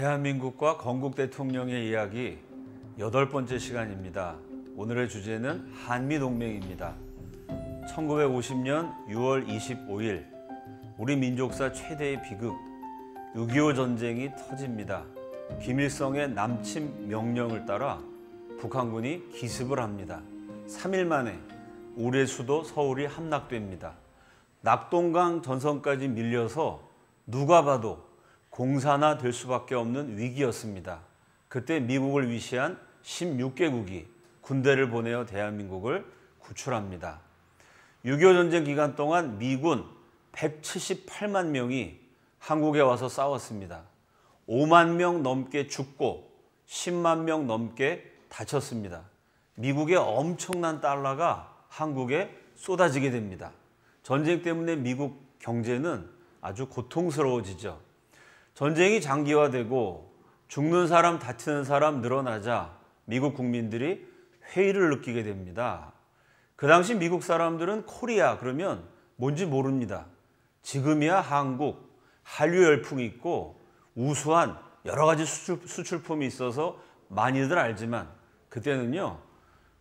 대한민국과 건국 대통령의 이야기 8번째 시간입니다. 오늘의 주제는 한미동맹입니다. 1950년 6월 25일 우리 민족사 최대의 비극 6.25 전쟁이 터집니다. 김일성의 남침 명령을 따라 북한군이 기습을 합니다. 3일 만에 우리의 수도 서울이 함락됩니다. 낙동강 전선까지 밀려서 누가 봐도 공산화 될 수밖에 없는 위기였습니다. 그때 미국을 위시한 16개국이 군대를 보내어 대한민국을 구출합니다. 6.25 전쟁 기간 동안 미군 178만 명이 한국에 와서 싸웠습니다. 5만 명 넘게 죽고 10만 명 넘게 다쳤습니다. 미국의 엄청난 달러가 한국에 쏟아지게 됩니다. 전쟁 때문에 미국 경제는 아주 고통스러워지죠. 전쟁이 장기화되고 죽는 사람, 다치는 사람 늘어나자 미국 국민들이 회의를 느끼게 됩니다. 그 당시 미국 사람들은 코리아 그러면 뭔지 모릅니다. 지금이야 한국, 한류 열풍이 있고 우수한 여러 가지 수출품이 있어서 많이들 알지만 그때는요,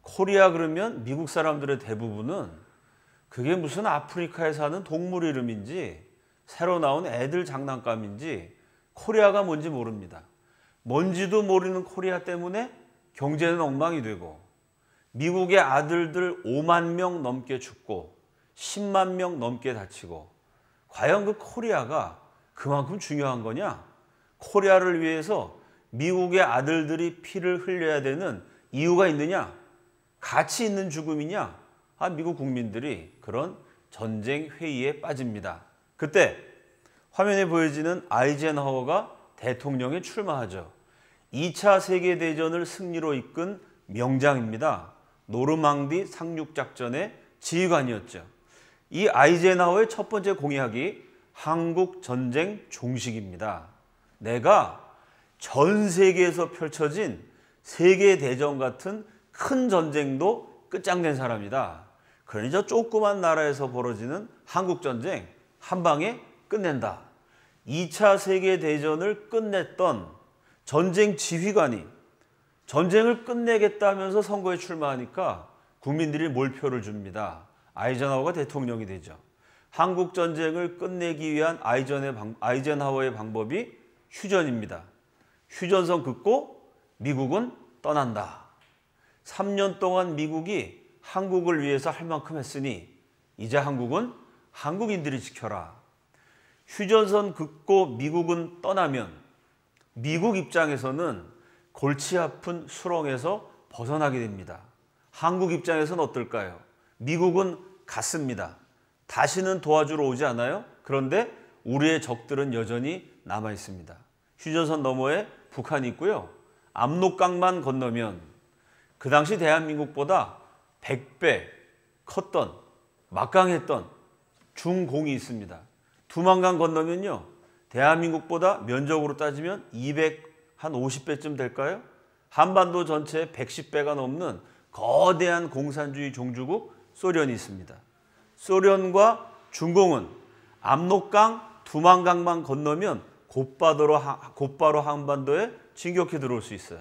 코리아 그러면 미국 사람들의 대부분은 그게 무슨 아프리카에 사는 동물 이름인지 새로 나온 애들 장난감인지 코리아가 뭔지 모릅니다. 뭔지도 모르는 코리아 때문에 경제는 엉망이 되고 미국의 아들들 5만 명 넘게 죽고 10만 명 넘게 다치고 과연 그 코리아가 그만큼 중요한 거냐? 코리아를 위해서 미국의 아들들이 피를 흘려야 되는 이유가 있느냐? 가치 있는 죽음이냐? 미국 국민들이 그런 전쟁 회의에 빠집니다. 그때 화면에 보여지는 아이젠하워가 대통령에 출마하죠. 2차 세계대전을 승리로 이끈 명장입니다. 노르망디 상륙작전의 지휘관이었죠. 이 아이젠하워의 첫 번째 공약이 한국 전쟁 종식입니다. 내가 전 세계에서 펼쳐진 세계대전 같은 큰 전쟁도 끝장낸 사람이다. 그러니 저 조그만 나라에서 벌어지는 한국전쟁 한 방에 끝낸다. 2차 세계대전을 끝냈던 전쟁 지휘관이 전쟁을 끝내겠다면서 선거에 출마하니까 국민들이 몰표를 줍니다. 아이젠하워가 대통령이 되죠. 한국전쟁을 끝내기 위한 아이젠하워의 방법이 휴전입니다. 휴전선 긋고 미국은 떠난다. 3년 동안 미국이 한국을 위해서 할 만큼 했으니 이제 한국은 한국인들이 지켜라. 휴전선 긋고 미국은 떠나면 미국 입장에서는 골치 아픈 수렁에서 벗어나게 됩니다. 한국 입장에서는 어떨까요? 미국은 갔습니다. 다시는 도와주러 오지 않아요? 그런데 우리의 적들은 여전히 남아 있습니다. 휴전선 너머에 북한이 있고요. 압록강만 건너면 그 당시 대한민국보다 100배 컸던 막강했던 중공이 있습니다. 두만강 건너면요, 대한민국보다 면적으로 따지면 250배쯤 될까요? 한반도 전체의 110배가 넘는 거대한 공산주의 종주국 소련이 있습니다. 소련과 중공은 압록강, 두만강만 건너면 곧바로 한반도에 진격해 들어올 수 있어요.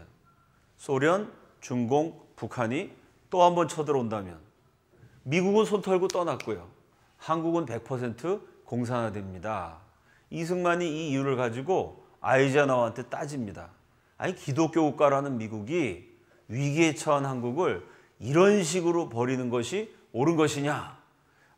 소련, 중공, 북한이 또 한 번 쳐들어온다면 미국은 손 털고 떠났고요. 한국은 100% 공산화됩니다. 이승만이 이 이유를 가지고 아이젠하워한테 따집니다. 아니, 기독교 국가라는 미국이 위기에 처한 한국을 이런 식으로 버리는 것이 옳은 것이냐?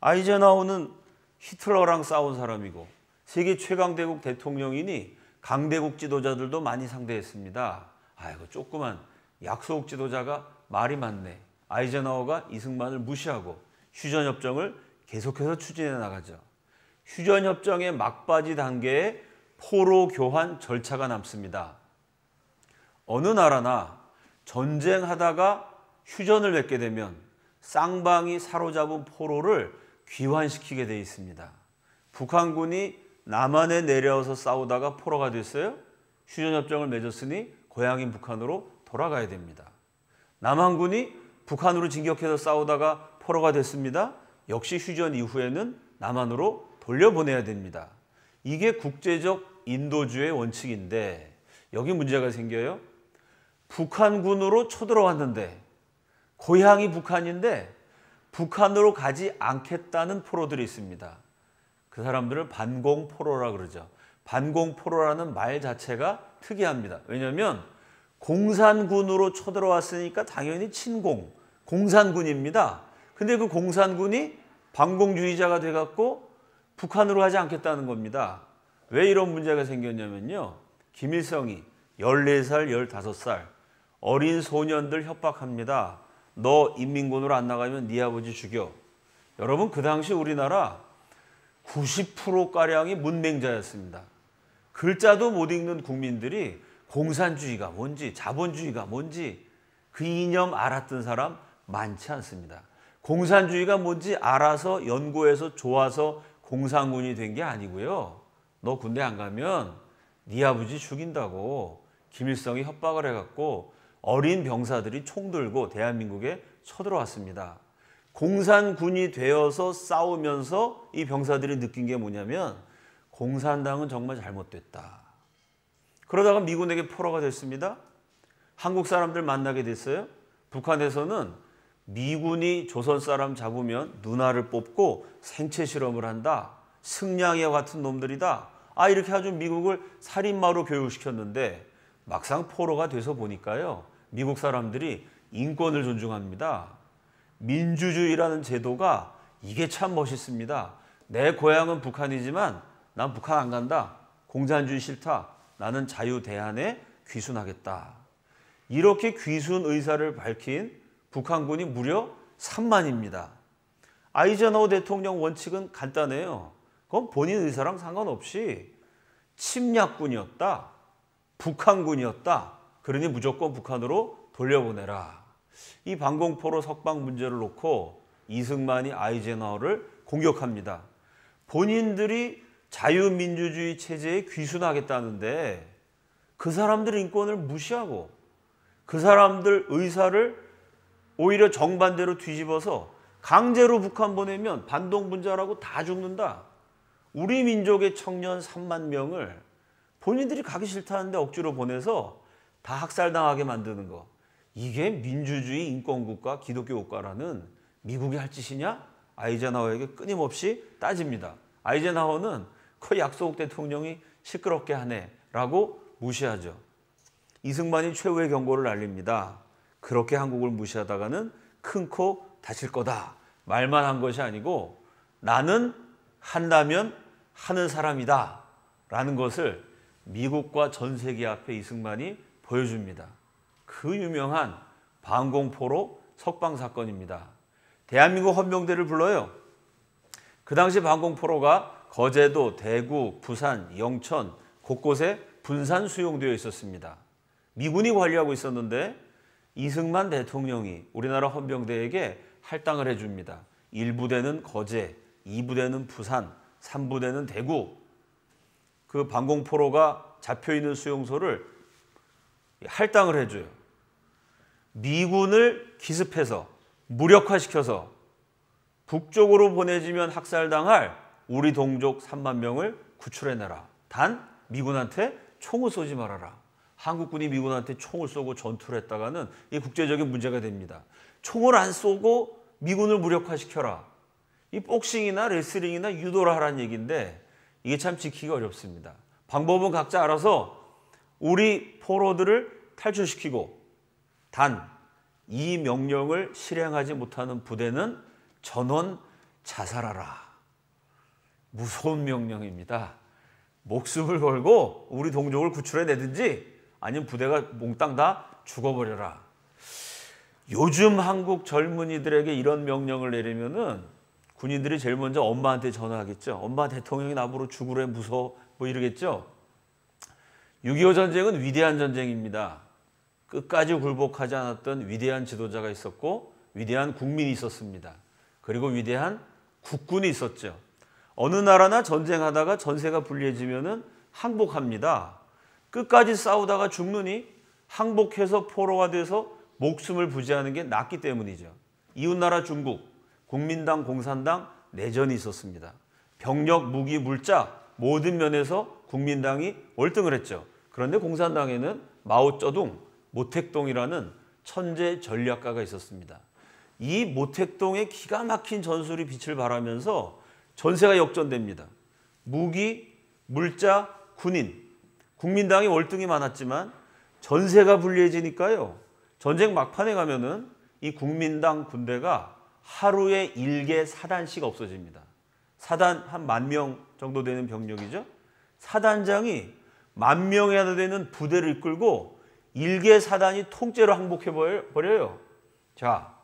아이젠하워는 히틀러랑 싸운 사람이고 세계 최강대국 대통령이니 강대국 지도자들도 많이 상대했습니다. 아이고, 조그만 약소국 지도자가 말이 많네. 아이젠하워가 이승만을 무시하고 휴전협정을 계속해서 추진해 나가죠. 휴전협정의 막바지 단계에 포로 교환 절차가 남습니다. 어느 나라나 전쟁하다가 휴전을 맺게 되면 쌍방이 사로잡은 포로를 귀환시키게 돼 있습니다. 북한군이 남한에 내려와서 싸우다가 포로가 됐어요. 휴전협정을 맺었으니 고향인 북한으로 돌아가야 됩니다. 남한군이 북한으로 진격해서 싸우다가 포로가 됐습니다. 역시 휴전 이후에는 남한으로 돌려보내야 됩니다. 이게 국제적 인도주의 원칙인데 여기 문제가 생겨요. 북한군으로 쳐들어왔는데 고향이 북한인데 북한으로 가지 않겠다는 포로들이 있습니다. 그 사람들을 반공포로라 그러죠. 반공포로라는 말 자체가 특이합니다. 왜냐하면 공산군으로 쳐들어왔으니까 당연히 친공, 공산군입니다. 근데 그 공산군이 반공주의자가 돼갖고 북한으로 가지 않겠다는 겁니다. 왜 이런 문제가 생겼냐면요. 김일성이 14살, 15살 어린 소년들 협박합니다. 너 인민군으로 안 나가면 네 아버지 죽여. 여러분 그 당시 우리나라 90%가량이 문맹자였습니다. 글자도 못 읽는 국민들이 공산주의가 뭔지 자본주의가 뭔지 그 이념 알았던 사람 많지 않습니다. 공산주의가 뭔지 알아서 연구해서 좋아서 공산군이 된 게 아니고요. 너 군대 안 가면 네 아버지 죽인다고 김일성이 협박을 해갖고 어린 병사들이 총 들고 대한민국에 쳐들어왔습니다. 공산군이 되어서 싸우면서 이 병사들이 느낀 게 뭐냐면 공산당은 정말 잘못됐다. 그러다가 미군에게 포로가 됐습니다. 한국 사람들 만나게 됐어요. 북한에서는 미군이 조선 사람 잡으면 누나를 뽑고 생체 실험을 한다. 승냥이와 같은 놈들이다. 이렇게 아주 미국을 살인마로 교육시켰는데 막상 포로가 돼서 보니까요. 미국 사람들이 인권을 존중합니다. 민주주의라는 제도가 이게 참 멋있습니다. 내 고향은 북한이지만 난 북한 안 간다. 공산주의 싫다. 나는 자유대한에 귀순하겠다. 이렇게 귀순 의사를 밝힌 북한군이 무려 3만입니다. 아이젠하워 대통령 원칙은 간단해요. 그건 본인 의사랑 상관없이 침략군이었다. 북한군이었다. 그러니 무조건 북한으로 돌려보내라. 이 반공포로 석방 문제를 놓고 이승만이 아이젠하워를 공격합니다. 본인들이 자유민주주의 체제에 귀순하겠다는데 그 사람들 인권을 무시하고 그 사람들 의사를 오히려 정반대로 뒤집어서 강제로 북한 보내면 반동분자라고 다 죽는다. 우리 민족의 청년 3만 명을 본인들이 가기 싫다는데 억지로 보내서 다 학살당하게 만드는 거. 이게 민주주의 인권국가 기독교 국가라는 미국이 할 짓이냐? 아이젠하워에게 끊임없이 따집니다. 아이젠하워는 그 약소국 대통령이 시끄럽게 하네 라고 무시하죠. 이승만이 최후의 경고를 날립니다. 그렇게 한국을 무시하다가는 큰 코 다칠 거다. 말만 한 것이 아니고 나는 한다면 하는 사람이다 라는 것을 미국과 전 세계 앞에 이승만이 보여줍니다. 그 유명한 반공포로 석방 사건입니다. 대한민국 헌병대를 불러요. 그 당시 반공포로가 거제도, 대구, 부산, 영천 곳곳에 분산 수용되어 있었습니다. 미군이 관리하고 있었는데 이승만 대통령이 우리나라 헌병대에게 할당을 해줍니다. 1부대는 거제, 2부대는 부산, 3부대는 대구. 그 반공포로가 잡혀있는 수용소를 할당을 해줘요. 미군을 기습해서 무력화시켜서 북쪽으로 보내지면 학살당할 우리 동족 3만 명을 구출해내라. 단 미군한테 총을 쏘지 말아라. 한국군이 미군한테 총을 쏘고 전투를 했다가는 이게 국제적인 문제가 됩니다. 총을 안 쏘고 미군을 무력화시켜라. 이 복싱이나 레슬링이나 유도를 하라는 얘기인데 이게 참 지키기가 어렵습니다. 방법은 각자 알아서 우리 포로들을 탈출시키고 단 이 명령을 실행하지 못하는 부대는 전원 자살하라. 무서운 명령입니다. 목숨을 걸고 우리 동족을 구출해내든지 아니면 부대가 몽땅 다 죽어버려라. 요즘 한국 젊은이들에게 이런 명령을 내리면은 군인들이 제일 먼저 엄마한테 전화하겠죠. 엄마 대통령이 나보러 죽으래 무서워 뭐 이러겠죠. 6.25 전쟁은 위대한 전쟁입니다. 끝까지 굴복하지 않았던 위대한 지도자가 있었고 위대한 국민이 있었습니다. 그리고 위대한 국군이 있었죠. 어느 나라나 전쟁하다가 전세가 불리해지면은 항복합니다. 끝까지 싸우다가 죽느니 항복해서 포로가 돼서 목숨을 부지하는 게 낫기 때문이죠. 이웃나라 중국, 국민당, 공산당 내전이 있었습니다. 병력, 무기, 물자 모든 면에서 국민당이 월등을 했죠. 그런데 공산당에는 마오쩌둥, 모택동이라는 천재 전략가가 있었습니다. 이 모택동의 기가 막힌 전술이 빛을 발하면서 전세가 역전됩니다. 무기, 물자, 군인, 국민당이 월등히 많았지만 전세가 불리해지니까요. 전쟁 막판에 가면은 이 국민당 군대가 하루에 일개 사단씩 없어집니다. 사단 한 10,000명 정도 되는 병력이죠. 사단장이 10,000명이나 되는 부대를 이끌고 일개 사단이 통째로 항복해버려요. 자,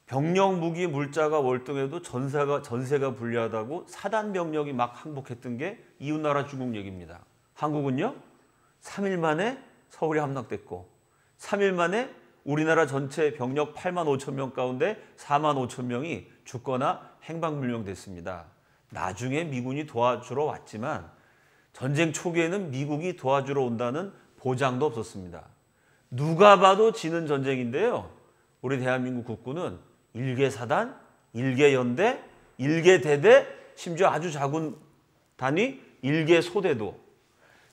병력, 무기, 물자가 월등해도 전세가 불리하다고 사단 병력이 막 항복했던 게 이웃나라 중국 얘기입니다. 한국은요, 3일 만에 서울이 함락됐고 3일 만에 우리나라 전체 병력 85,000명 가운데 45,000명이 죽거나 행방불명됐습니다. 나중에 미군이 도와주러 왔지만 전쟁 초기에는 미국이 도와주러 온다는 보장도 없었습니다. 누가 봐도 지는 전쟁인데요. 우리 대한민국 국군은 일개 사단, 일개 연대, 일개 대대, 심지어 아주 작은 단위, 일개 소대도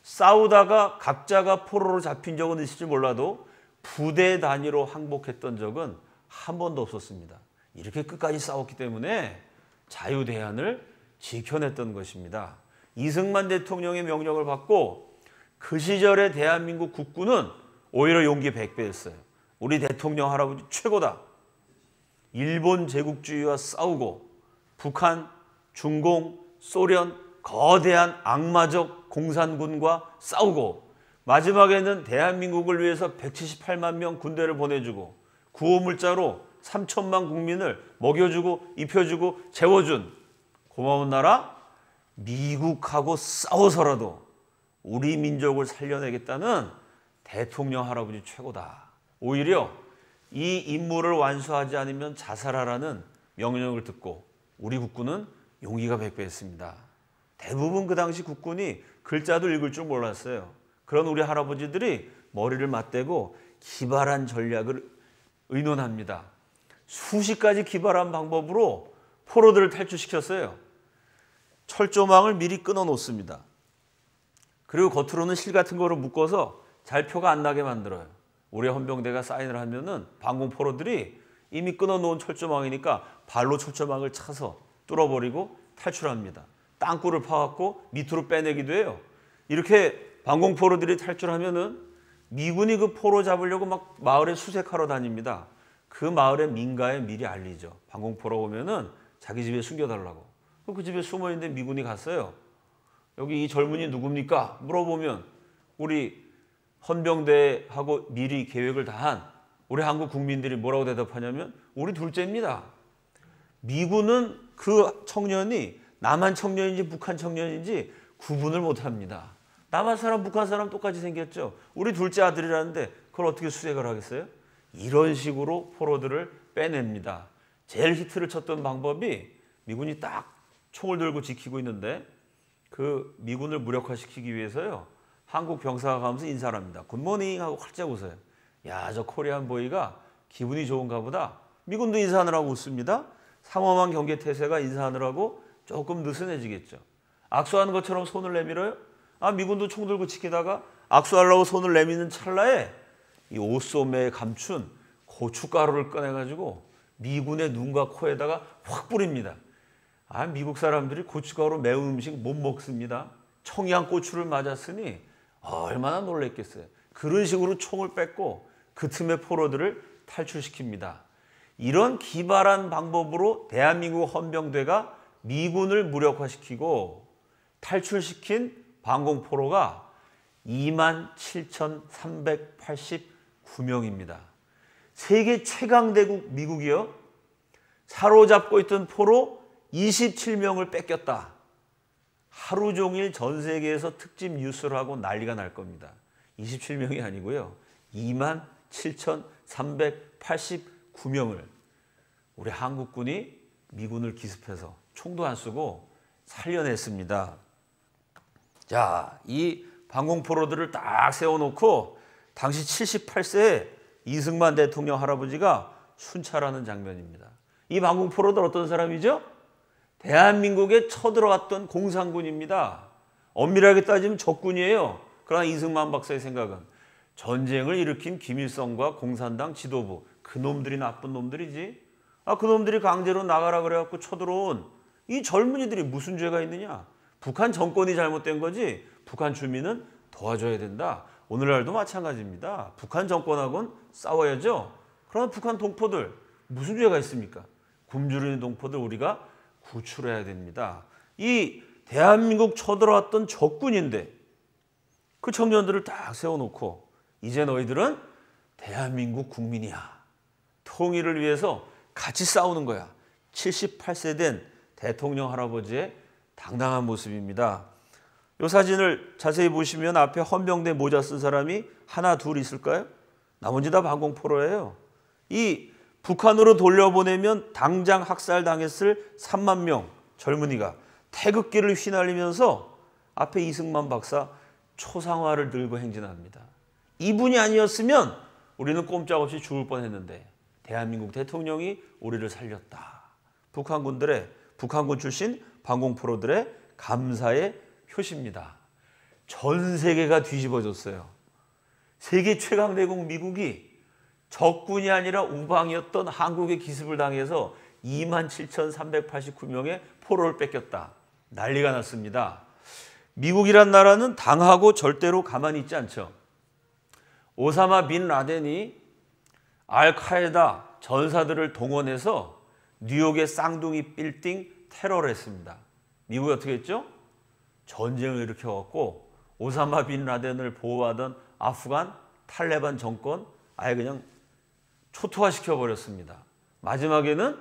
싸우다가 각자가 포로로 잡힌 적은 있을지 몰라도 부대 단위로 항복했던 적은 한 번도 없었습니다. 이렇게 끝까지 싸웠기 때문에 자유대한을 지켜냈던 것입니다. 이승만 대통령의 명령을 받고 그 시절의 대한민국 국군은 오히려 용기 100배였어요. 우리 대통령 할아버지 최고다. 일본 제국주의와 싸우고 북한, 중공, 소련 거대한 악마적 공산군과 싸우고 마지막에는 대한민국을 위해서 178만 명 군대를 보내주고 구호물자로 3천만 국민을 먹여주고 입혀주고 재워준 고마운 나라 미국하고 싸워서라도 우리 민족을 살려내겠다는 대통령 할아버지 최고다. 오히려 이 임무를 완수하지 않으면 자살하라는 명령을 듣고 우리 국군은 용기가 100배였습니다. 대부분 그 당시 국군이 글자도 읽을 줄 몰랐어요. 그런 우리 할아버지들이 머리를 맞대고 기발한 전략을 의논합니다. 수십 가지 기발한 방법으로 포로들을 탈출시켰어요. 철조망을 미리 끊어 놓습니다. 그리고 겉으로는 실 같은 거로 묶어서 잘 표가 안 나게 만들어요. 우리 헌병대가 사인을 하면은 반공 포로들이 이미 끊어 놓은 철조망이니까 발로 철조망을 차서 뚫어버리고 탈출합니다. 땅굴을 파갖고 밑으로 빼내기도 해요. 이렇게 반공 포로들이 탈출하면은 미군이 그 포로 잡으려고 막 마을에 수색하러 다닙니다. 그 마을의 민가에 미리 알리죠. 반공 포로 오면은 자기 집에 숨겨달라고. 그 집에 숨어 있는데 미군이 갔어요. 여기 이 젊은이 누굽니까? 물어보면 우리 헌병대하고 미리 계획을 다 한 우리 한국 국민들이 뭐라고 대답하냐면 우리 둘째입니다. 미군은 그 청년이 남한 청년인지 북한 청년인지 구분을 못합니다. 남한 사람 북한 사람 똑같이 생겼죠. 우리 둘째 아들이라는데 그걸 어떻게 수색을 하겠어요? 이런 식으로 포로들을 빼냅니다. 제일 히트를 쳤던 방법이 미군이 딱 총을 들고 지키고 있는데 그 미군을 무력화시키기 위해서요. 한국 병사가 가면서 인사를 합니다. 굿모닝 하고 활짝 웃어요. 야, 저 코리안 보이가 기분이 좋은가 보다. 미군도 인사하느라고 웃습니다. 삼엄한 경계태세가 인사하느라고 조금 느슨해지겠죠. 악수하는 것처럼 손을 내밀어요. 아, 미군도 총 들고 지키다가 악수하려고 손을 내미는 찰나에 이 옷소매에 감춘 고춧가루를 꺼내가지고 미군의 눈과 코에다가 확 뿌립니다. 아, 미국 사람들이 고춧가루 매운 음식 못 먹습니다. 청양고추를 맞았으니 얼마나 놀랬겠어요. 그런 식으로 총을 뺏고 그 틈에 포로들을 탈출시킵니다. 이런 기발한 방법으로 대한민국 헌병대가 미군을 무력화시키고 탈출시킨 반공포로가 27,389명입니다. 세계 최강대국 미국이요. 사로잡고 있던 포로 27명을 뺏겼다. 하루 종일 전 세계에서 특집 뉴스를 하고 난리가 날 겁니다. 27명이 아니고요. 27,389명을 우리 한국군이 미군을 기습해서 총도 안 쓰고 살려냈습니다. 자, 이 반공포로들을 딱 세워놓고 당시 78세의 이승만 대통령 할아버지가 순찰하는 장면입니다. 이 반공포로들 어떤 사람이죠? 대한민국에 쳐들어갔던 공산군입니다. 엄밀하게 따지면 적군이에요. 그러나 이승만 박사의 생각은 전쟁을 일으킨 김일성과 공산당 지도부, 그놈들이 나쁜 놈들이지. 그놈들이 강제로 나가라 그래갖고 쳐들어온 이 젊은이들이 무슨 죄가 있느냐. 북한 정권이 잘못된 거지 북한 주민은 도와줘야 된다. 오늘날도 마찬가지입니다. 북한 정권하고는 싸워야죠. 그러나 북한 동포들 무슨 죄가 있습니까? 굶주리는 동포들 우리가 구출해야 됩니다. 이 대한민국 쳐들어왔던 적군인데 그 청년들을 딱 세워놓고 이제 너희들은 대한민국 국민이야. 통일을 위해서 같이 싸우는 거야. 78세 된 대통령 할아버지의 당당한 모습입니다. 이 사진을 자세히 보시면 앞에 헌병대 모자 쓴 사람이 하나 둘 있을까요? 나머지 다 방공포로예요. 이 북한으로 돌려보내면 당장 학살당했을 3만 명 젊은이가 태극기를 휘날리면서 앞에 이승만 박사 초상화를 들고 행진합니다. 이분이 아니었으면 우리는 꼼짝없이 죽을 뻔했는데 대한민국 대통령이 우리를 살렸다. 북한군 출신 방공포로들의 감사의 표시입니다. 전 세계가 뒤집어졌어요. 세계 최강대국 미국이 적군이 아니라 우방이었던 한국의 기습을 당해서 27,389명의 포로를 뺏겼다. 난리가 났습니다. 미국이란 나라는 당하고 절대로 가만히 있지 않죠. 오사마 빈 라덴이 알카에다 전사들을 동원해서 뉴욕의 쌍둥이 빌딩 테러를 했습니다. 미국이 어떻게 했죠? 전쟁을 일으켜갖고 오사마 빈 라덴을 보호하던 아프간 탈레반 정권 아예 그냥 초토화시켜버렸습니다. 마지막에는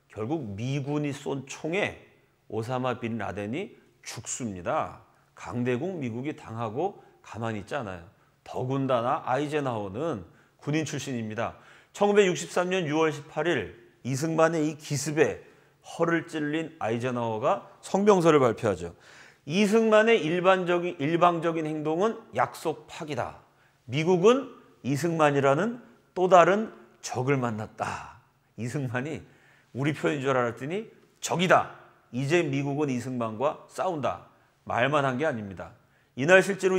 결국 미군이 쏜 총에 오사마 빈 라덴이 죽습니다. 강대국 미국이 당하고 가만히 있지 않아요. 더군다나 아이젠하워는 군인 출신입니다. 1963년 6월 18일 이승만의 이 기습에 허를 찔린 아이젠하워가 성명서를 발표하죠. 이승만의 일방적인 행동은 약속 파기다. 미국은 이승만이라는 또 다른 적을 만났다. 이승만이 우리 편인 줄 알았더니 적이다. 이제 미국은 이승만과 싸운다. 말만 한 게 아닙니다. 이날 실제로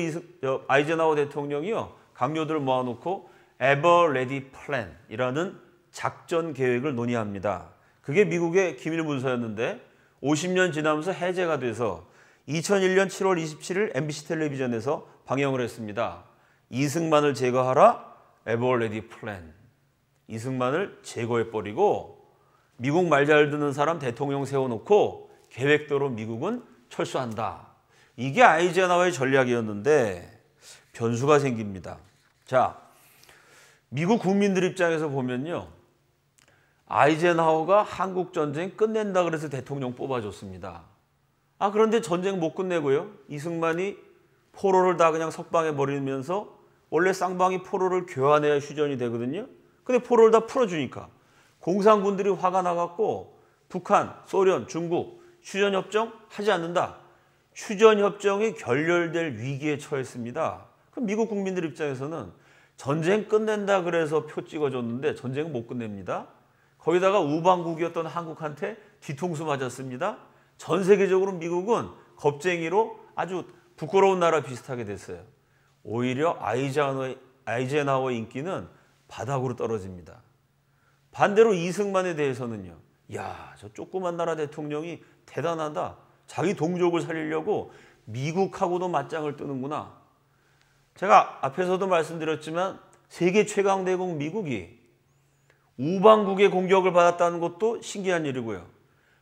아이젠하워 대통령이요 강요들을 모아놓고 Ever Ready Plan이라는 작전 계획을 논의합니다. 그게 미국의 기밀 문서였는데 50년 지나면서 해제가 돼서 2001년 7월 27일 MBC 텔레비전에서 방영을 했습니다. 이승만을 제거하라 Ever Ready Plan. 이승만을 제거해버리고 미국 말 잘 듣는 사람 대통령 세워놓고 계획대로 미국은 철수한다. 이게 아이젠하워의 전략이었는데 변수가 생깁니다. 자, 미국 국민들 입장에서 보면요. 아이젠하워가 한국 전쟁 끝낸다 그래서 대통령 뽑아줬습니다. 그런데 전쟁 못 끝내고요. 이승만이 포로를 다 그냥 석방해 버리면서 원래 쌍방이 포로를 교환해야 휴전이 되거든요. 근데 포로를 다 풀어주니까 공산군들이 화가 나갖고 북한, 소련, 중국 휴전협정 하지 않는다. 휴전협정이 결렬될 위기에 처했습니다. 그럼 미국 국민들 입장에서는 전쟁 끝낸다 그래서 표 찍어줬는데 전쟁은 못 끝냅니다. 거기다가 우방국이었던 한국한테 뒤통수 맞았습니다. 전 세계적으로 미국은 겁쟁이로 아주 부끄러운 나라 비슷하게 됐어요. 오히려 아이젠하워의 인기는 바닥으로 떨어집니다. 반대로 이승만에 대해서는요. 야, 저 조그만 나라 대통령이 대단하다. 자기 동족을 살리려고 미국하고도 맞짱을 뜨는구나. 제가 앞에서도 말씀드렸지만 세계 최강대국 미국이 우방국의 공격을 받았다는 것도 신기한 일이고요.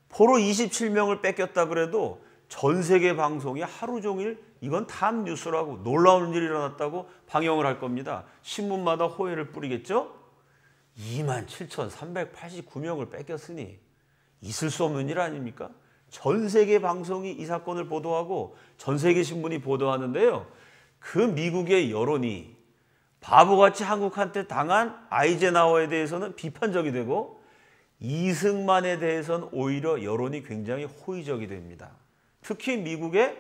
포로 27명을 뺏겼다 그래도 전 세계 방송이 하루 종일 이건 탑 뉴스라고 놀라운 일이 일어났다고 방영을 할 겁니다. 신문마다 호해를 뿌리겠죠? 27,389명을 뺏겼으니 있을 수 없는 일 아닙니까? 전 세계 방송이 이 사건을 보도하고 전 세계 신문이 보도하는데요. 그 미국의 여론이 바보같이 한국한테 당한 아이젠하워에 대해서는 비판적이 되고 이승만에 대해서는 오히려 여론이 굉장히 호의적이 됩니다. 특히 미국의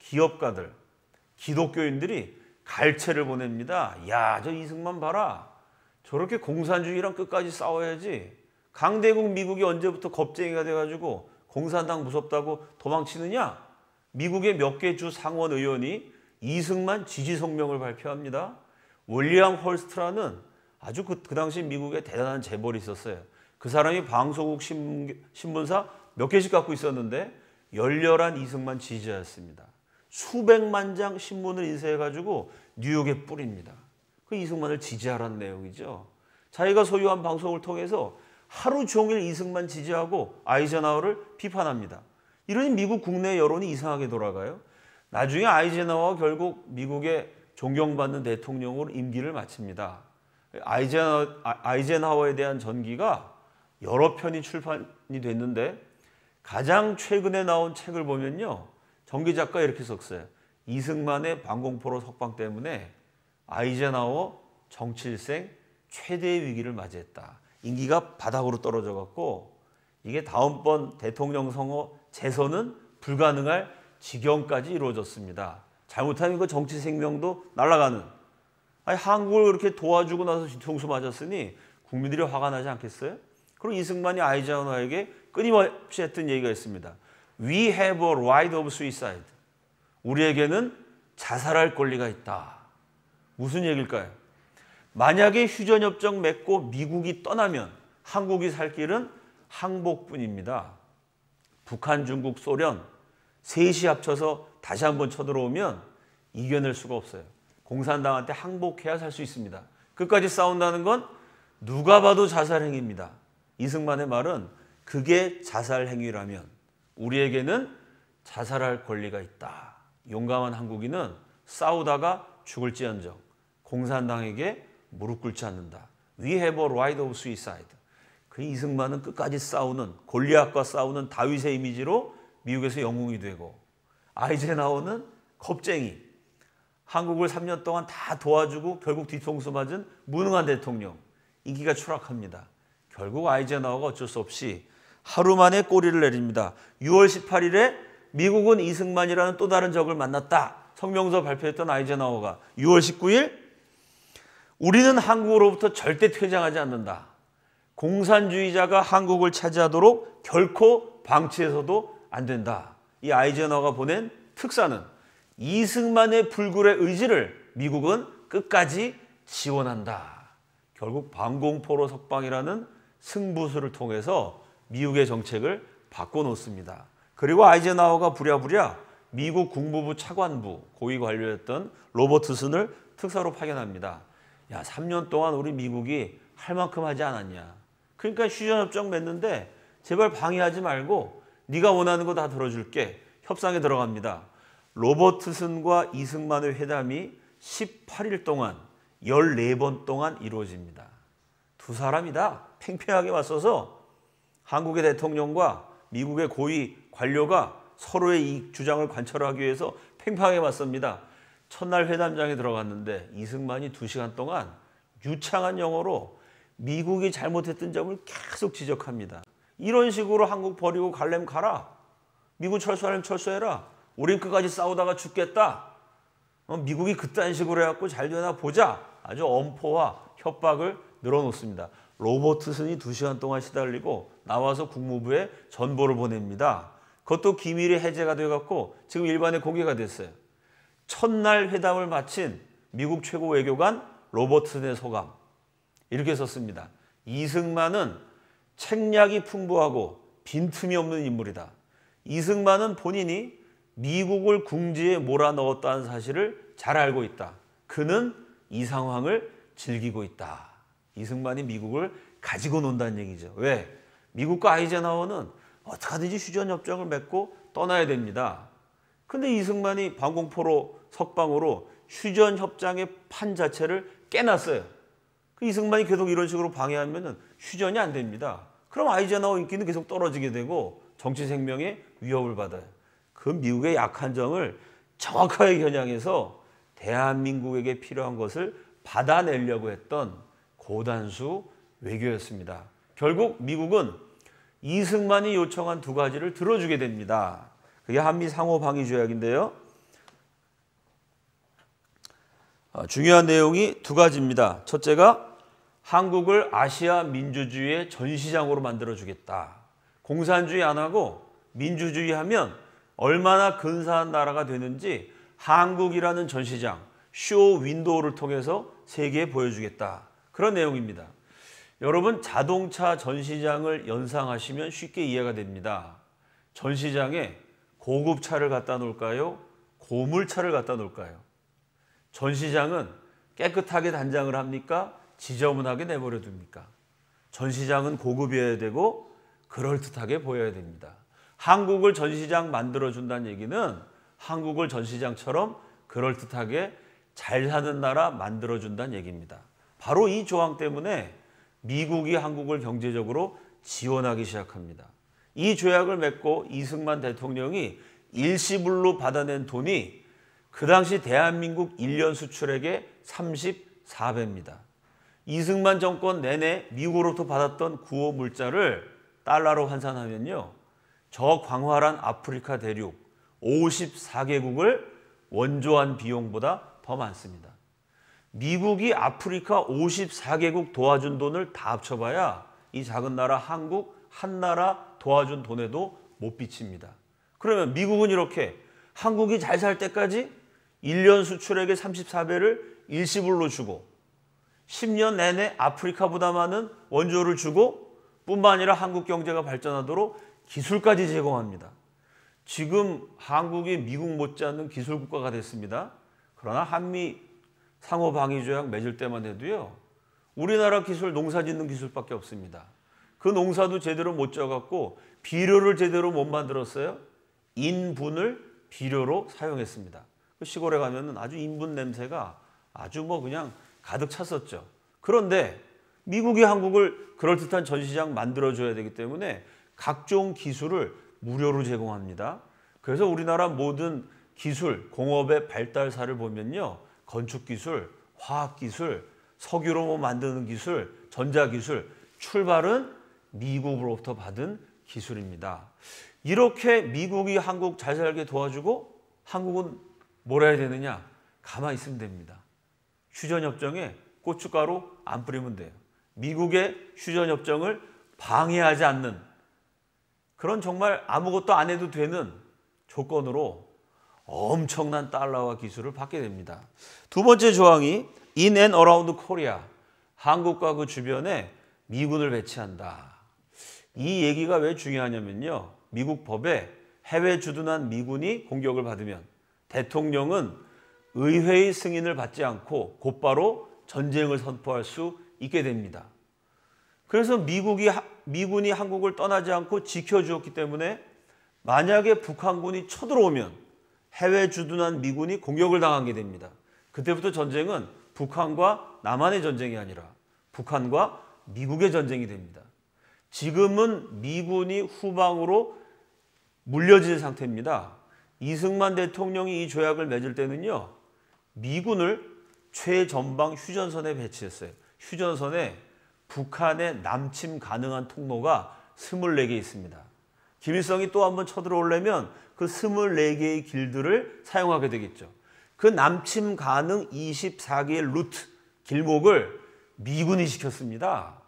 기업가들, 기독교인들이 갈채를 보냅니다. 야, 저 이승만 봐라. 저렇게 공산주의랑 끝까지 싸워야지. 강대국 미국이 언제부터 겁쟁이가 돼가지고 공산당 무섭다고 도망치느냐? 미국의 몇 개 주 상원 의원이 이승만 지지 성명을 발표합니다. 윌리엄 헐스트라는 아주 그 당시 미국에 대단한 재벌이 있었어요. 그 사람이 방송국 신문사 몇 개씩 갖고 있었는데 열렬한 이승만 지지자였습니다. 수백만 장 신문을 인쇄해가지고 뉴욕에 뿌립니다. 그 이승만을 지지하라는 내용이죠. 자기가 소유한 방송을 통해서 하루 종일 이승만 지지하고 아이젠하워를 비판합니다. 이러니 미국 국내 여론이 이상하게 돌아가요. 나중에 아이젠하워가 결국 미국의 존경받는 대통령으로 임기를 마칩니다. 아이젠하워에 대한 전기가 여러 편이 출판이 됐는데 가장 최근에 나온 책을 보면요. 전기 작가가 이렇게 썼어요. 이승만의 방공포로 석방 때문에 아이젠하워 정치일생 최대의 위기를 맞이했다. 임기가 바닥으로 떨어져 갖고 이게 다음번 대통령 선거 재선은 불가능할 지경까지 이루어졌습니다. 잘못하면 그 정치 생명도 날아가는. 아니, 한국을 그렇게 도와주고 나서 뒤통수 맞았으니 국민들이 화가 나지 않겠어요? 그리고 이승만이 아이젠하워에게 끊임없이 했던 얘기가 있습니다. We have a right of suicide. 우리에게는 자살할 권리가 있다. 무슨 얘기일까요? 만약에 휴전협정 맺고 미국이 떠나면 한국이 살 길은 항복뿐입니다. 북한, 중국, 소련 셋이 합쳐서 다시 한번 쳐들어오면 이겨낼 수가 없어요. 공산당한테 항복해야 살 수 있습니다. 끝까지 싸운다는 건 누가 봐도 자살행위입니다. 이승만의 말은 그게 자살행위라면 우리에게는 자살할 권리가 있다. 용감한 한국인은 싸우다가 죽을지언정 공산당에게 무릎 꿇지 않는다. We have a right of suicide. 그 이승만은 끝까지 싸우는, 골리앗과 싸우는 다윗의 이미지로 미국에서 영웅이 되고, 아이젠하워는 겁쟁이, 한국을 3년 동안 다 도와주고 결국 뒤통수 맞은 무능한 대통령, 인기가 추락합니다. 결국 아이젠하워가 어쩔 수 없이 하루 만에 꼬리를 내립니다. 6월 18일에 미국은 이승만이라는 또 다른 적을 만났다. 성명서 발표했던 아이젠하워가 6월 19일 우리는 한국으로부터 절대 퇴장하지 않는다. 공산주의자가 한국을 차지하도록 결코 방치해서도 안 된다. 이 아이젠하워가 보낸 특사는 이승만의 불굴의 의지를 미국은 끝까지 지원한다. 결국 방공포로 석방이라는 승부수를 통해서 미국의 정책을 바꿔놓습니다. 그리고 아이젠하워가 부랴부랴 미국 국무부 차관부 고위 관료였던 로버트슨을 특사로 파견합니다. 야, 3년 동안 우리 미국이 할 만큼 하지 않았냐. 그러니까 휴전협정 맺는데 제발 방해하지 말고 네가 원하는 거 다 들어줄게. 협상에 들어갑니다. 로버트슨과 이승만의 회담이 18일 동안 14번 동안 이루어집니다. 두 사람이 다 팽팽하게 맞서서 한국의 대통령과 미국의 고위 관료가 서로의 이 주장을 관철하기 위해서 팽팽하게 맞섭니다. 첫날 회담장에 들어갔는데 이승만이 2시간 동안 유창한 영어로 미국이 잘못했던 점을 계속 지적합니다. 이런 식으로 한국 버리고 갈래면 가라. 미국 철수하려면 철수해라. 우린 끝까지 싸우다가 죽겠다. 미국이 그딴 식으로 해갖고 잘 되나 보자. 아주 엄포와 협박을 늘어놓습니다. 로버트슨이 2시간 동안 시달리고 나와서 국무부에 전보를 보냅니다. 그것도 기밀이 해제가 돼갖고 지금 일반에 공개가 됐어요. 첫날 회담을 마친 미국 최고 외교관 로버트슨의 소감 이렇게 썼습니다. 이승만은 책략이 풍부하고 빈틈이 없는 인물이다. 이승만은 본인이 미국을 궁지에 몰아넣었다는 사실을 잘 알고 있다. 그는 이 상황을 즐기고 있다. 이승만이 미국을 가지고 논다는 얘기죠. 왜? 미국과 아이젠하워는 어떻게든지 휴전협정을 맺고 떠나야 됩니다. 근데 이승만이 방공포로 석방으로 휴전협정의 판 자체를 깨놨어요. 그 이승만이 계속 이런 식으로 방해하면 휴전이 안 됩니다. 그럼 아이젠하워 인기는 계속 떨어지게 되고 정치 생명에 위협을 받아요. 그 미국의 약한 점을 정확하게 겨냥해서 대한민국에게 필요한 것을 받아내려고 했던 고단수 외교였습니다. 결국 미국은 이승만이 요청한 2가지를 들어주게 됩니다. 그게 한미 상호 방위 조약인데요. 중요한 내용이 2가지입니다. 첫째가 한국을 아시아 민주주의의 전시장으로 만들어주겠다. 공산주의 안 하고 민주주의 하면 얼마나 근사한 나라가 되는지 한국이라는 전시장, 쇼 윈도우를 통해서 세계에 보여주겠다. 그런 내용입니다. 여러분, 자동차 전시장을 연상하시면 쉽게 이해가 됩니다. 전시장에 고급차를 갖다 놓을까요? 고물차를 갖다 놓을까요? 전시장은 깨끗하게 단장을 합니까? 지저분하게 내버려 둡니까? 전시장은 고급이어야 되고 그럴듯하게 보여야 됩니다. 한국을 전시장 만들어준다는 얘기는 한국을 전시장처럼 그럴듯하게 잘 사는 나라 만들어준다는 얘기입니다. 바로 이 조항 때문에 미국이 한국을 경제적으로 지원하기 시작합니다. 이 조약을 맺고 이승만 대통령이 일시불로 받아낸 돈이 그 당시 대한민국 1년 수출액의 34배입니다. 이승만 정권 내내 미국으로부터 받았던 구호 물자를 달러로 환산하면요, 저 광활한 아프리카 대륙 54개국을 원조한 비용보다 더 많습니다. 미국이 아프리카 54개국 도와준 돈을 다 합쳐봐야 이 작은 나라 한국 한 나라 도와준 돈에도 못 비칩니다. 그러면 미국은 이렇게 한국이 잘 살 때까지 1년 수출액의 34배를 일시불로 주고 10년 내내 아프리카보다 많은 원조를 주고 뿐만 아니라 한국 경제가 발전하도록 기술까지 제공합니다. 지금 한국이 미국 못지않는 기술국가가 됐습니다. 그러나 한미 상호방위조약 맺을 때만 해도요, 우리나라 기술 농사짓는 기술밖에 없습니다. 그 농사도 제대로 못 져갖고 비료를 제대로 못 만들었어요. 인분을 비료로 사용했습니다. 그 시골에 가면은 아주 인분 냄새가 아주 그냥 가득 찼었죠. 그런데 미국이 한국을 그럴듯한 전시장 만들어줘야 되기 때문에 각종 기술을 무료로 제공합니다. 그래서 우리나라 모든 기술, 공업의 발달사를 보면요, 건축기술, 화학기술, 석유로 만드는 기술, 전자기술, 출발은 미국으로부터 받은 기술입니다. 이렇게 미국이 한국 잘 살게 도와주고 한국은 뭘 해야 되느냐? 가만히 있으면 됩니다. 휴전협정에 고춧가루 안 뿌리면 돼요. 미국의 휴전협정을 방해하지 않는 그런 정말 아무것도 안 해도 되는 조건으로 엄청난 달러와 기술을 받게 됩니다. 두 번째 조항이 In and around Korea, 한국과 그 주변에 미군을 배치한다. 이 얘기가 왜 중요하냐면요, 미국 법에 해외 주둔한 미군이 공격을 받으면 대통령은 의회의 승인을 받지 않고 곧바로 전쟁을 선포할 수 있게 됩니다. 그래서 미군이 한국을 떠나지 않고 지켜주었기 때문에 만약에 북한군이 쳐들어오면 해외 주둔한 미군이 공격을 당하게 됩니다. 그때부터 전쟁은 북한과 남한의 전쟁이 아니라 북한과 미국의 전쟁이 됩니다. 지금은 미군이 후방으로 물려진 상태입니다. 이승만 대통령이 이 조약을 맺을 때는요, 미군을 최전방 휴전선에 배치했어요. 휴전선에 북한의 남침 가능한 통로가 24개 있습니다. 김일성이 또 한번 쳐들어오려면 그 24개의 길들을 사용하게 되겠죠. 그 남침 가능 24개의 루트, 길목을 미군이 시켰습니다.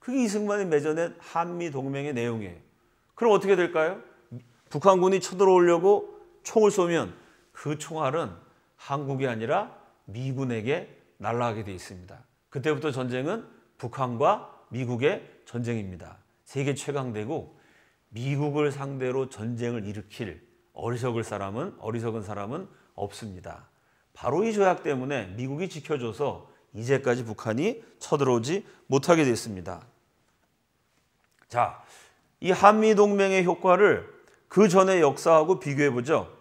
그게 이승만이 맺어낸 한미동맹의 내용이에요. 그럼 어떻게 될까요? 북한군이 쳐들어오려고 총을 쏘면 그 총알은 한국이 아니라 미군에게 날아가게 돼 있습니다. 그때부터 전쟁은 북한과 미국의 전쟁입니다. 세계 최강대국 미국을 상대로 전쟁을 일으킬 어리석은 사람은 없습니다. 바로 이 조약 때문에 미국이 지켜줘서 이제까지 북한이 쳐들어오지 못하게 됐습니다. 자, 이 한미동맹의 효과를 그 전의 역사하고 비교해보죠.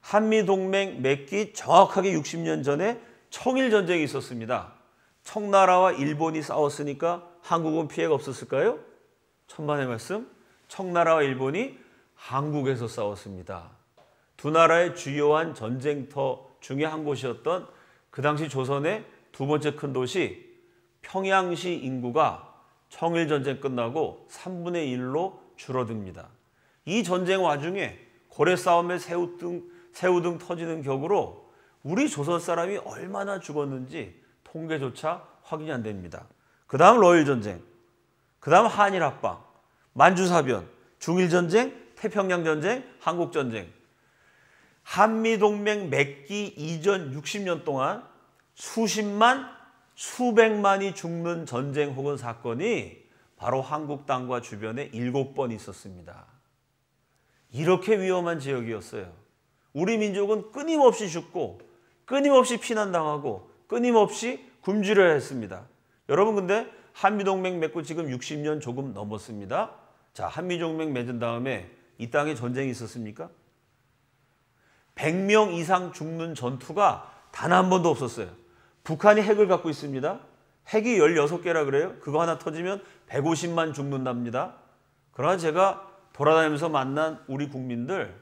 한미동맹 맺기 정확하게 60년 전에 청일전쟁이 있었습니다. 청나라와 일본이 싸웠으니까 한국은 피해가 없었을까요? 천만의 말씀, 청나라와 일본이 한국에서 싸웠습니다. 두 나라의 주요한 전쟁터 중에 한 곳이었던 그 당시 조선의 두 번째 큰 도시 평양시 인구가 청일전쟁 끝나고 3분의 1로 줄어듭니다. 이 전쟁 와중에 고래 싸움에 새우등 터지는 격으로 우리 조선 사람이 얼마나 죽었는지 통계조차 확인이 안 됩니다. 그 다음 러일전쟁, 그 다음 한일합방, 만주사변, 중일전쟁, 태평양전쟁, 한국전쟁. 한미동맹 맺기 이전 60년 동안 수십만, 수백만이 죽는 전쟁 혹은 사건이 바로 한국 땅과 주변에 7번 있었습니다. 이렇게 위험한 지역이었어요. 우리 민족은 끊임없이 죽고 끊임없이 피난당하고 끊임없이 굶주려야 했습니다. 여러분, 근데 한미동맹 맺고 지금 60년 조금 넘었습니다. 자, 한미동맹 맺은 다음에 이 땅에 전쟁이 있었습니까? 100명 이상 죽는 전투가 단 한 번도 없었어요. 북한이 핵을 갖고 있습니다. 핵이 16개라 그래요. 그거 하나 터지면 150만 죽는답니다. 그러나 제가 돌아다니면서 만난 우리 국민들,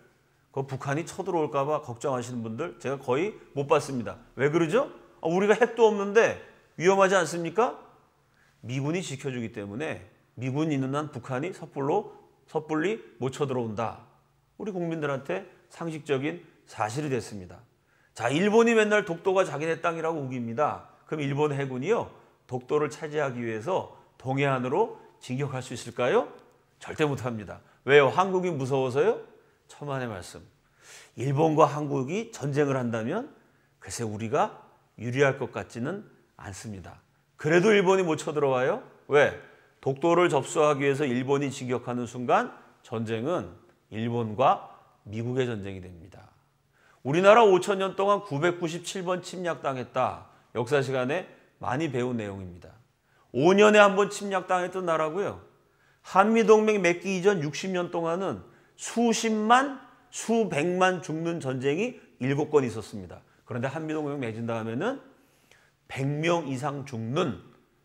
그 북한이 쳐들어올까 봐 걱정하시는 분들 제가 거의 못 봤습니다. 왜 그러죠? 우리가 핵도 없는데 위험하지 않습니까? 미군이 지켜주기 때문에 미군이 있는 한 북한이 섣불리 못 쳐들어온다. 우리 국민들한테 상식적인 사실이 됐습니다. 자, 일본이 맨날 독도가 자기네 땅이라고 우깁니다. 그럼 일본 해군이요, 독도를 차지하기 위해서 동해안으로 진격할 수 있을까요? 절대 못합니다. 왜요? 한국이 무서워서요? 천만의 말씀. 일본과 한국이 전쟁을 한다면 글쎄 우리가 유리할 것 같지는 않습니다. 그래도 일본이 못 쳐들어와요? 왜? 독도를 접수하기 위해서 일본이 진격하는 순간 전쟁은 일본과 미국의 전쟁이 됩니다. 우리나라 5,000년 동안 997번 침략당했다. 역사 시간에 많이 배운 내용입니다. 5년에 한 번 침략당했던 나라고요. 한미동맹 맺기 이전 60년 동안은 수십만, 수백만 죽는 전쟁이 7건 있었습니다. 그런데 한미동맹 맺은 다음에는 100명 이상 죽는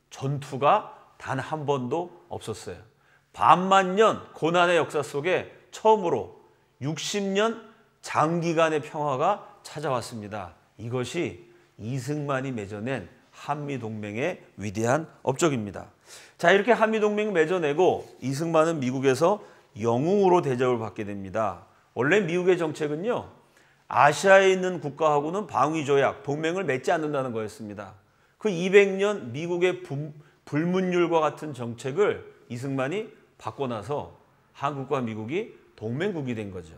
전투가 단 한 번도 없었어요. 반만 년 고난의 역사 속에 처음으로 60년 장기간의 평화가 찾아왔습니다. 이것이 이승만이 맺어낸 한미동맹의 위대한 업적입니다. 자, 이렇게 한미동맹 맺어내고 이승만은 미국에서 영웅으로 대접을 받게 됩니다. 원래 미국의 정책은요, 아시아에 있는 국가하고는 방위조약, 동맹을 맺지 않는다는 거였습니다. 그 200년 미국의 불문율과 같은 정책을 이승만이 바꿔놔서 한국과 미국이 동맹국이 된 거죠.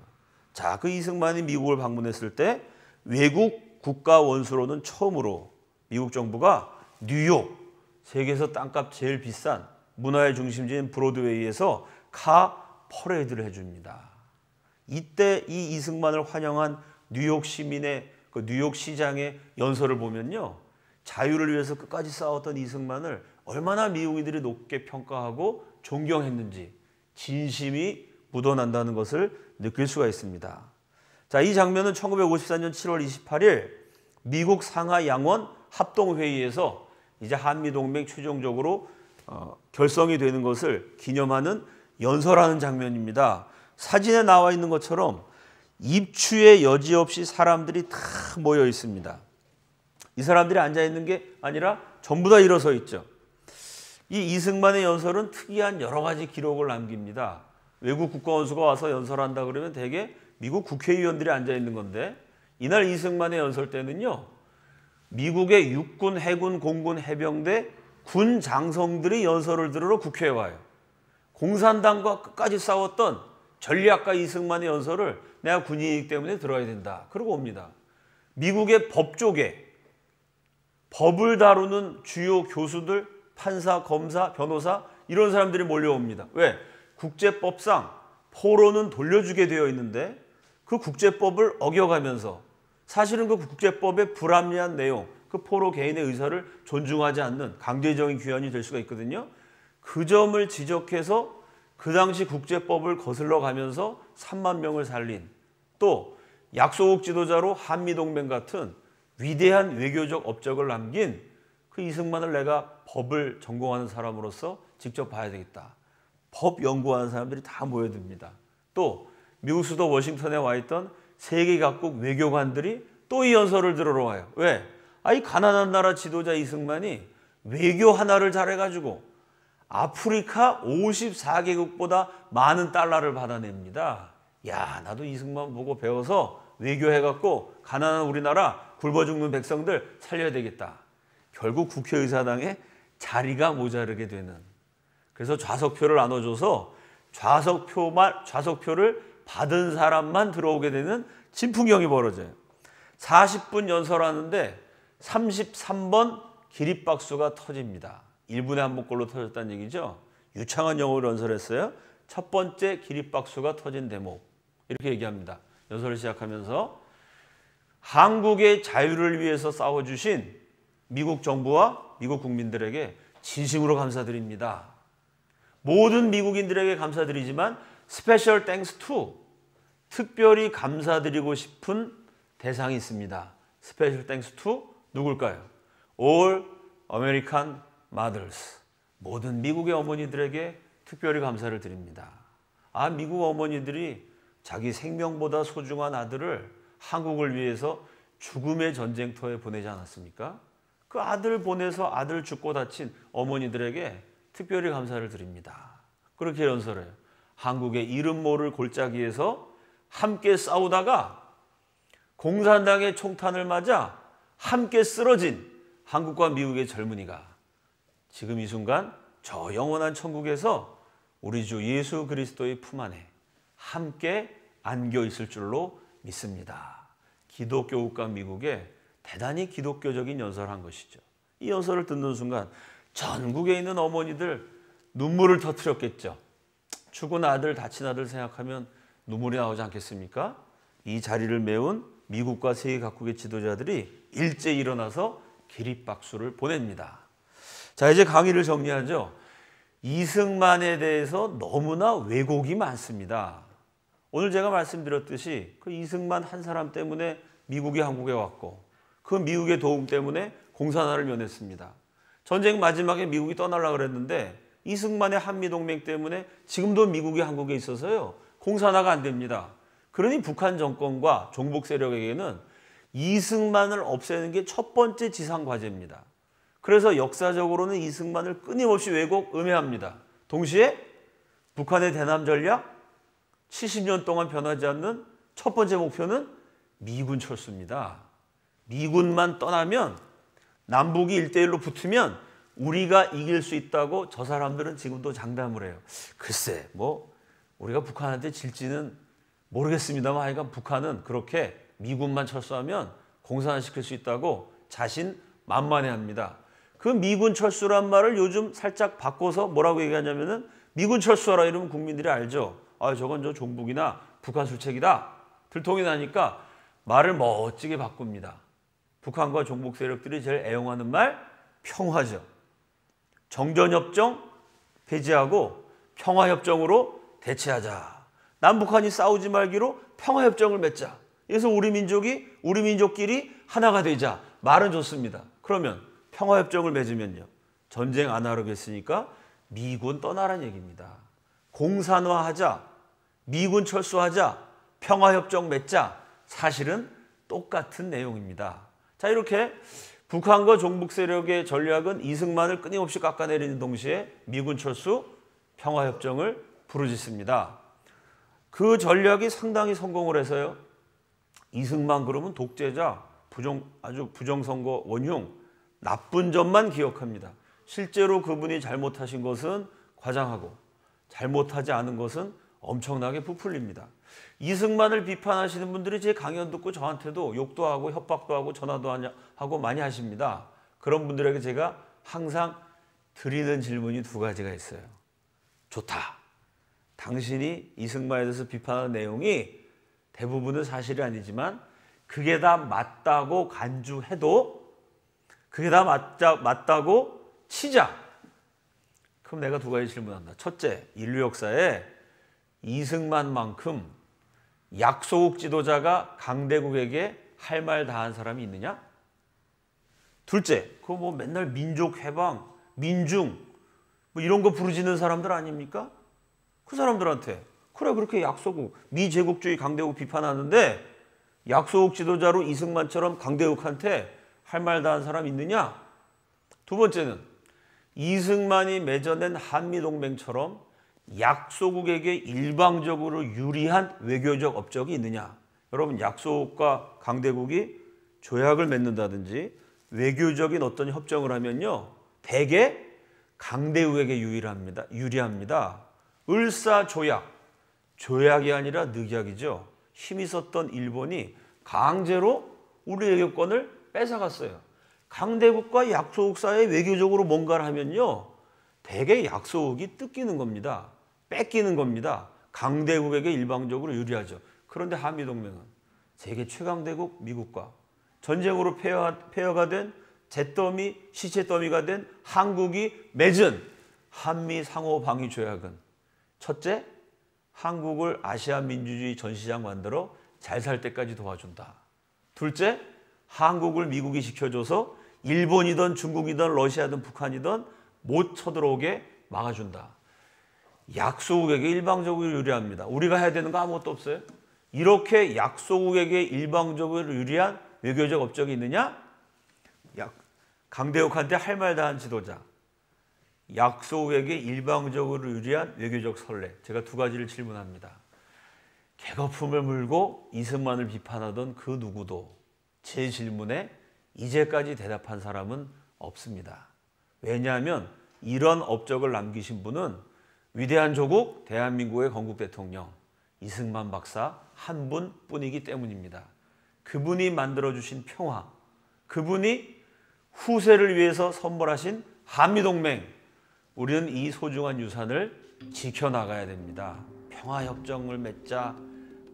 자, 그 이승만이 미국을 방문했을 때 외국 국가 원수로는 처음으로 미국 정부가 뉴욕, 세계에서 땅값 제일 비싼 문화의 중심지인 브로드웨이에서 카 퍼레이드를 해줍니다. 이때 이 이승만을 환영한 뉴욕 시민의 그 뉴욕 시장의 연설을 보면요, 자유를 위해서 끝까지 싸웠던 이승만을 얼마나 미국인들이 높게 평가하고 존경했는지 진심이 묻어난다는 것을 느낄 수가 있습니다. 자, 이 장면은 1954년 7월 28일 미국 상하 양원 합동회의에서 이제 한미동맹 최종적으로 결성이 되는 것을 기념하는 연설하는 장면입니다. 사진에 나와 있는 것처럼 입추에 여지없이 사람들이 다 모여 있습니다. 이 사람들이 앉아 있는 게 아니라 전부 다 일어서 있죠. 이 이승만의 연설은 특이한 여러 가지 기록을 남깁니다. 외국 국가원수가 와서 연설한다 그러면 대개 미국 국회의원들이 앉아 있는 건데, 이날 이승만의 연설 때는요, 미국의 육군, 해군, 공군, 해병대, 군 장성들이 연설을 들으러 국회에 와요. 공산당과 끝까지 싸웠던 전략가 이승만의 연설을 내가 군인이기 때문에 들어야 된다. 그러고 옵니다. 미국의 법조계, 법을 다루는 주요 교수들, 판사, 검사, 변호사 이런 사람들이 몰려옵니다. 왜? 국제법상 포로는 돌려주게 되어 있는데 그 국제법을 어겨가면서 사실은 그 국제법의 불합리한 내용, 그 포로 개인의 의사를 존중하지 않는 강제적인 귀환이 될 수가 있거든요. 그 점을 지적해서 그 당시 국제법을 거슬러 가면서 3만 명을 살린, 또 약소국 지도자로 한미동맹 같은 위대한 외교적 업적을 남긴 그 이승만을 내가 법을 전공하는 사람으로서 직접 봐야 되겠다. 법 연구하는 사람들이 다 모여듭니다. 또 미국 수도 워싱턴에 와 있던 세계 각국 외교관들이 또 이 연설을 들으러 와요. 왜? 이 가난한 나라 지도자 이승만이 외교 하나를 잘해가지고 아프리카 54개국보다 많은 달러를 받아냅니다. 야, 나도 이승만 보고 배워서 외교해갖고 가난한 우리나라 굶어 죽는 백성들 살려야 되겠다. 결국 국회의사당에 자리가 모자르게 되는, 그래서 좌석표를 나눠줘서 좌석표를 받은 사람만 들어오게 되는 진풍경이 벌어져요. 40분 연설하는데 33번 기립박수가 터집니다. 1분에 한 번꼴로 터졌다는 얘기죠. 유창한 영어로 연설했어요. 첫 번째 기립박수가 터진 대목. 이렇게 얘기합니다. 연설을 시작하면서 한국의 자유를 위해서 싸워주신 미국 정부와 미국 국민들에게 진심으로 감사드립니다. 모든 미국인들에게 감사드리지만 스페셜 땡스 투, 특별히 감사드리고 싶은 대상이 있습니다. 스페셜 땡스 투 누굴까요? All American Mothers. 모든 미국의 어머니들에게 특별히 감사를 드립니다. 미국 어머니들이 자기 생명보다 소중한 아들을 한국을 위해서 죽음의 전쟁터에 보내지 않았습니까? 그 아들 보내서 아들 죽고 다친 어머니들에게 특별히 감사를 드립니다. 그렇게 연설해요. 한국의 이름 모를 골짜기에서 함께 싸우다가 공산당의 총탄을 맞아 함께 쓰러진 한국과 미국의 젊은이가 지금 이 순간 저 영원한 천국에서 우리 주 예수 그리스도의 품 안에 함께 안겨 있을 줄로 믿습니다. 기독교 국가 미국에 대단히 기독교적인 연설을 한 것이죠. 이 연설을 듣는 순간 전국에 있는 어머니들 눈물을 터뜨렸겠죠. 죽은 아들, 다친 아들 생각하면 눈물이 나오지 않겠습니까? 이 자리를 메운 미국과 세계 각국의 지도자들이 일제히 일어나서 기립박수를 보냅니다. 자, 이제 강의를 정리하죠. 이승만에 대해서 너무나 왜곡이 많습니다. 오늘 제가 말씀드렸듯이 그 이승만 한 사람 때문에 미국이 한국에 왔고 그 미국의 도움 때문에 공산화를 면했습니다. 전쟁 마지막에 미국이 떠나려고 그랬는데 이승만의 한미동맹 때문에 지금도 미국이 한국에 있어서요. 공산화가 안 됩니다. 그러니 북한 정권과 종북 세력에게는 이승만을 없애는 게 첫 번째 지상 과제입니다. 그래서 역사적으로는 이승만을 끊임없이 왜곡, 음해합니다. 동시에 북한의 대남 전략 70년 동안 변하지 않는 첫 번째 목표는 미군 철수입니다. 미군만 떠나면 남북이 1대1로 붙으면 우리가 이길 수 있다고 저 사람들은 지금도 장담을 해요. 글쎄 우리가 북한한테 질지는 모르겠습니다만 하여간 북한은 그렇게 미군만 철수하면 공산화시킬 수 있다고 자신만만해합니다. 그 미군 철수란 말을 요즘 살짝 바꿔서 뭐라고 얘기하냐면은 미군 철수하라 이러면 국민들이 알죠. 저건 저 종북이나 북한 술책이다. 들통이 나니까 말을 멋지게 바꿉니다. 북한과 종북 세력들이 제일 애용하는 말 평화죠. 정전협정 폐지하고 평화협정으로 대체하자. 남북한이 싸우지 말기로 평화협정을 맺자. 그래서 우리 민족끼리 하나가 되자. 말은 좋습니다. 그러면 평화협정을 맺으면요. 전쟁 안 하려겠으니까 미군 떠나라는 얘기입니다. 공산화하자. 미군 철수하자. 평화협정 맺자. 사실은 똑같은 내용입니다. 자, 이렇게 북한과 종북 세력의 전략은 이승만을 끊임없이 깎아내리는 동시에 미군 철수, 평화협정을 부르짖습니다. 그 전략이 상당히 성공을 해서요. 이승만 그러면 독재자, 아주 부정선거 원흉, 나쁜 점만 기억합니다. 실제로 그분이 잘못하신 것은 과장하고 잘못하지 않은 것은 엄청나게 부풀립니다. 이승만을 비판하시는 분들이 제 강연 듣고 저한테도 욕도 하고 협박도 하고 전화도 하고 많이 하십니다. 그런 분들에게 제가 항상 드리는 질문이 두 가지가 있어요. 좋다. 당신이 이승만에 대해서 비판하는 내용이 대부분은 사실이 아니지만 그게 다 맞다고 간주해도 그게 다 맞다고 치자. 그럼 내가 두 가지 질문한다. 첫째, 인류 역사에 이승만만큼 약소국 지도자가 강대국에게 할 말 다 한 사람이 있느냐? 둘째, 그거 맨날 민족 해방, 민중 이런 거 부르짖는 사람들 아닙니까? 그 사람들한테 그래 그렇게 약소국, 미제국주의 강대국 비판하는데 약소국 지도자로 이승만처럼 강대국한테 할 말 다 한 사람 있느냐? 두 번째는 이승만이 맺어낸 한미동맹처럼 약소국에게 일방적으로 유리한 외교적 업적이 있느냐? 여러분, 약소국과 강대국이 조약을 맺는다든지 외교적인 어떤 협정을 하면요, 대개 강대국에게 유리합니다. 을사조약, 조약이 아니라 늑약이죠. 힘이 있었던 일본이 강제로 우리 외교권을 뺏어갔어요. 강대국과 약소국 사이에 외교적으로 뭔가를 하면요, 대개 약소국이 뜯기는 겁니다. 뺏기는 겁니다. 강대국에게 일방적으로 유리하죠. 그런데 한미동맹은 세계 최강대국 미국과 전쟁으로 폐허가 된 잿더미, 시체더미가 된 한국이 맺은 한미 상호 방위 조약은 첫째, 한국을 아시아 민주주의 전시장 만들어 잘 살 때까지 도와준다. 둘째, 한국을 미국이 지켜줘서 일본이든 중국이든 러시아든 북한이든 못 쳐들어오게 막아준다. 약소국에게 일방적으로 유리합니다. 우리가 해야 되는 거 아무것도 없어요. 이렇게 약소국에게 일방적으로 유리한 외교적 업적이 있느냐? 강대국한테 할 말 다 한 지도자. 약소국에게 일방적으로 유리한 외교적 선례. 제가 두 가지를 질문합니다. 개거품을 물고 이승만을 비판하던 그 누구도 제 질문에 이제까지 대답한 사람은 없습니다. 왜냐하면 이런 업적을 남기신 분은 위대한 조국 대한민국의 건국 대통령 이승만 박사 한 분뿐이기 때문입니다. 그분이 만들어주신 평화, 그분이 후세를 위해서 선물하신 한미동맹, 우리는 이 소중한 유산을 지켜나가야 됩니다. 평화협정을 맺자,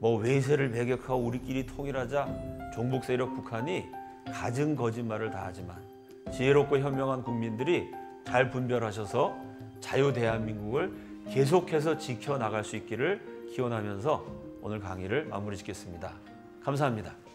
외세를 배격하고 우리끼리 통일하자, 종북 세력 북한이 갖은 거짓말을 다 하지만 지혜롭고 현명한 국민들이 잘 분별하셔서 자유 대한민국을 계속해서 지켜나갈 수 있기를 기원하면서 오늘 강의를 마무리 짓겠습니다. 감사합니다.